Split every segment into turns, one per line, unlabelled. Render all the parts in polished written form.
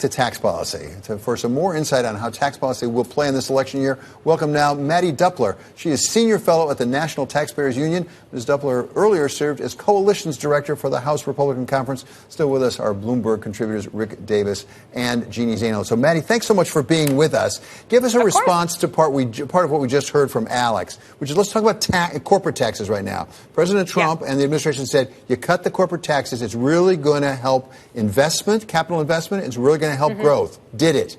to tax policy. For some more insight on how tax policy will play in this election year, welcome now Mattie Duppler. She is Senior Fellow at the National Taxpayers Union. Ms. Duppler earlier served as Coalitions Director for the House Republican Conference. Still with us are Bloomberg contributors Rick Davis and Jeannie Zaino. So, Mattie, thanks so much for being with us. Give us a response to part of what we just heard from Alex, which is, let's talk about corporate taxes right now. President Trump and the administration said, you cut the corporate taxes, it's really going to help investment, capital investment, it's really going to help growth. Did it?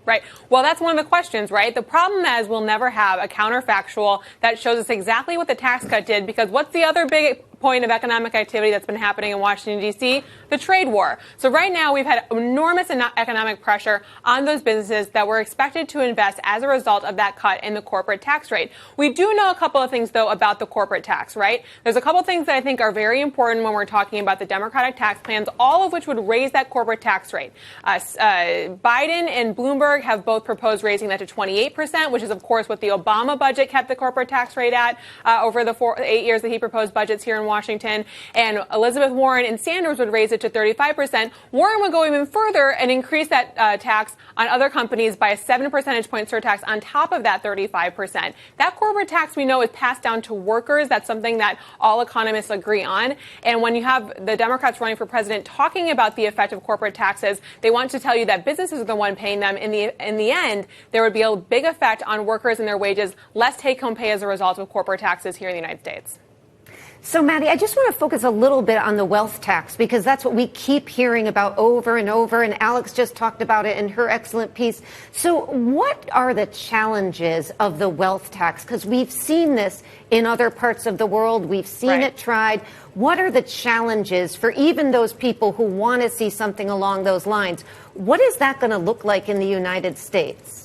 Right. Well, that's one of the questions, right? The problem is we'll never have a counterfactual that shows us exactly what the tax cut did, because what's the other big point of economic activity that's been happening in Washington, D.C.? The trade war. So right now we've had enormous economic pressure on those businesses that were expected to invest as a result of that cut in the corporate tax rate. We do know a couple of things, though, about the corporate tax, right? There's a couple of things that I think are very important when we're talking about the Democratic tax plans, all of which would raise that corporate tax rate. Biden and Bloomberg have both proposed raising that to 28%, which is, of course, what the Obama budget kept the corporate tax rate at over the 8 years that he proposed budgets here in Washington. And Elizabeth Warren and Sanders would raise it to 35%. Warren would go even further and increase that tax on other companies by a 7 percentage point surtax on top of that 35%. That corporate tax, we know, is passed down to workers. That's something that all economists agree on. And when you have the Democrats running for president talking about the effect of corporate taxes, they want to tell you that businesses are the one paying them. In the end, there would be a big effect on workers and their wages, less take-home pay as a result of corporate taxes here in the United States.
So, Mattie, I just want to focus a little bit on the wealth tax, because that's what we keep hearing about over and over, and Alex just talked about it in her excellent piece. So what are the challenges of the wealth tax? Because we've seen this in other parts of the world. We've seen it tried. What are the challenges for even those people who want to see something along those lines? What is that going to look like in the United States?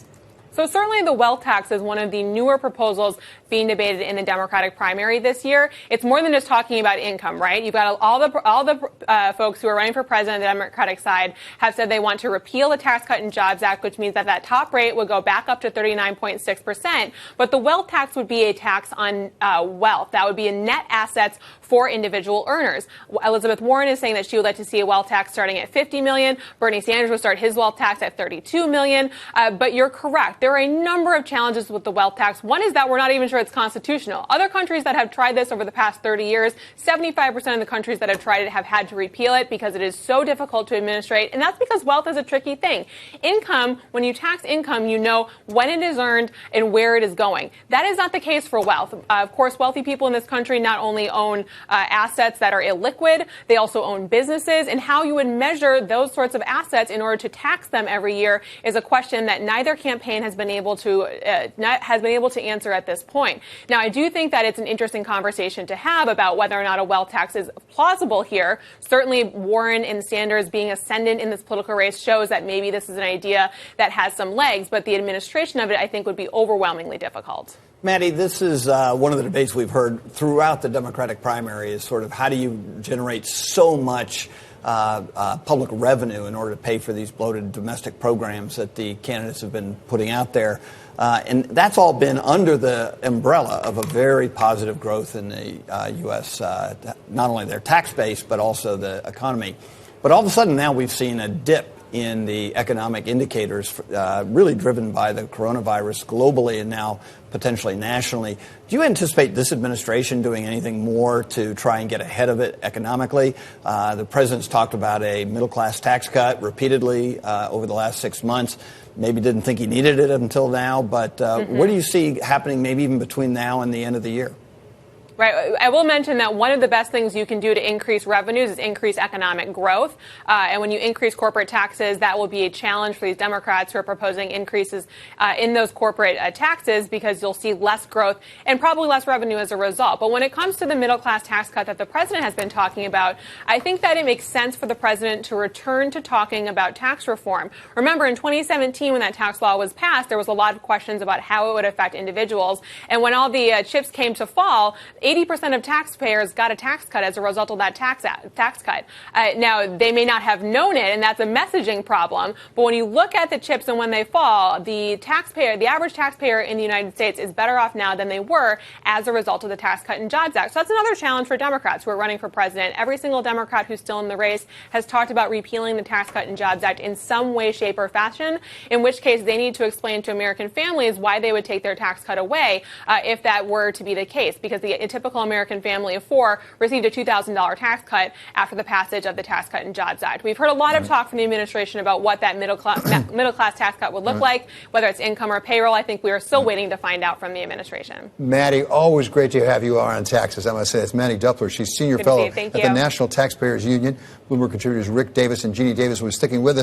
So certainly the wealth tax is one of the newer proposals being debated in the Democratic primary this year. It's more than just talking about income, right? You've got all the folks who are running for president on the Democratic side have said they want to repeal the Tax Cut and Jobs Act, which means that top rate would go back up to 39.6%. But the wealth tax would be a tax on wealth. That would be in net assets for individual earners. Elizabeth Warren is saying that she would like to see a wealth tax starting at $50 million. Bernie Sanders would start his wealth tax at $32 million. But you're correct. There are a number of challenges with the wealth tax. One is that we're not even sure it's constitutional. Other countries that have tried this over the past 30 years, 75% of the countries that have tried it have had to repeal it because it is so difficult to administrate. And that's because wealth is a tricky thing. Income, when you tax income, you know when it is earned and where it is going. That is not the case for wealth. Of course, wealthy people in this country not only own assets that are illiquid, they also own businesses. And how you would measure those sorts of assets in order to tax them every year is a question that neither campaign has been able to answer at this point. Now, I do think that it's an interesting conversation to have about whether or not a wealth tax is plausible here. Certainly, Warren and Sanders being ascendant in this political race shows that maybe this is an idea that has some legs, but the administration of it, I think, would be overwhelmingly difficult.
Mattie, this is one of the debates we've heard throughout the Democratic primary is sort of how do you generate so much public revenue in order to pay for these bloated domestic programs that the candidates have been putting out there. And that's all been under the umbrella of a very positive growth in the U.S., not only their tax base, but also the economy. But all of a sudden now we've seen a dip in the economic indicators, really driven by the coronavirus globally and now potentially nationally. Do you anticipate this administration doing anything more to try and get ahead of it economically? The president's talked about a middle-class tax cut repeatedly over the last 6 months. Maybe didn't think he needed it until now, but what do you see happening maybe even between now and the end of the year?
Right. I will mention that one of the best things you can do to increase revenues is increase economic growth. And when you increase corporate taxes, that will be a challenge for these Democrats who are proposing increases in those corporate taxes, because you'll see less growth and probably less revenue as a result. But when it comes to the middle class tax cut that the president has been talking about, I think that it makes sense for the president to return to talking about tax reform. Remember, in 2017, when that tax law was passed, there was a lot of questions about how it would affect individuals. And when all the chips came to fall, 80% of taxpayers got a tax cut as a result of that tax cut. Now, they may not have known it, and that's a messaging problem. But when you look at the chips and when they fall, the average taxpayer in the United States is better off now than they were as a result of the Tax Cut and Jobs Act. So that's another challenge for Democrats who are running for president. Every single Democrat who's still in the race has talked about repealing the Tax Cut and Jobs Act in some way, shape, or fashion, in which case they need to explain to American families why they would take their tax cut away if that were to be the case, because a typical American family of four received a $2,000 tax cut after the passage of the Tax Cut and Jobs Act. We've heard a lot of talk from the administration about what that middle class tax cut would look like, whether it's income or payroll. I think we are still waiting to find out from the administration.
Mattie, always great to have you on taxes. I must say, it's Mattie Duppler. She's senior fellow at the National Taxpayers Union. Bloomberg contributors Rick Davis and Jeannie Davis will be sticking with us.